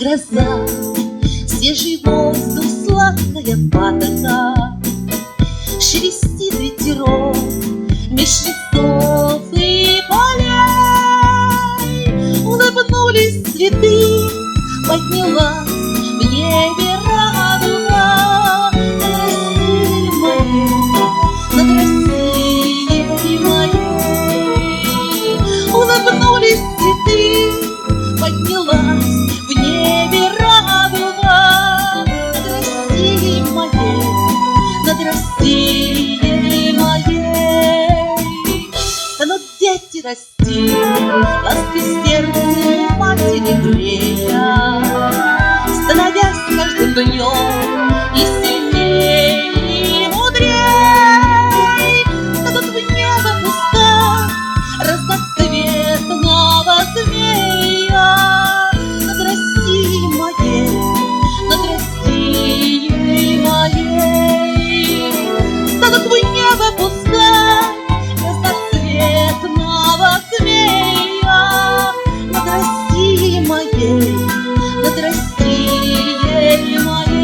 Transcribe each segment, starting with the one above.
гроза, свежий воздух, сладкая патока. Шелестит ветерок меж лесов и полей. Улыбнулись цветы, поднялась в небе радуга над Россией моей. Улыбнулись цветы, поднялась в небе радуга над Россией моей, над Россией моей. Станут дети расти, лаской сердцу матери грея, становясь с каждым днем и сильней, и мудрей. Станут в небо пускать разноцветного змея над Россией моей, над Россией моей. Станут в небо пускать разноцветного змея над Россией моей, над Россией моей.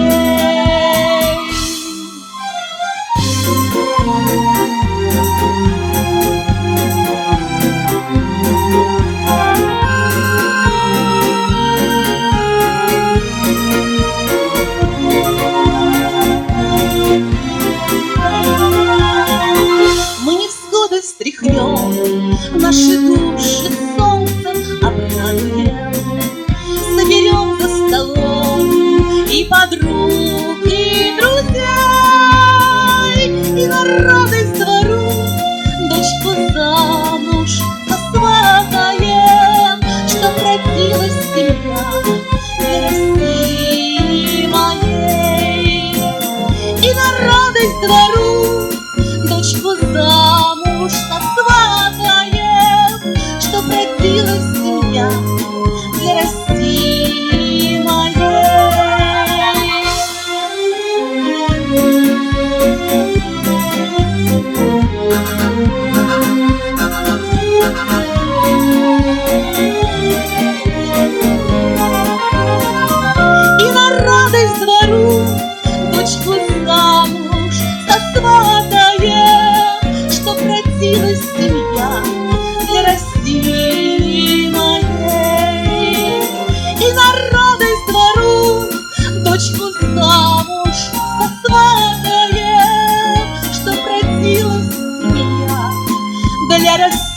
Мы невзгоды встряхнем, наши души солнцем обрадуем, соберем за столом и подруг, и друзей, и народы с двору дочку замуж посватаем, чтоб родилась семья для России моей. И народы с двору дочку замуж посватаем, чтоб родилась семья для России моей. И на радость двору дочку замуж сосватаем, чтоб родилась семья для России моей. И на радость двору дочку замуж сосватаем, чтоб родилась семья для России.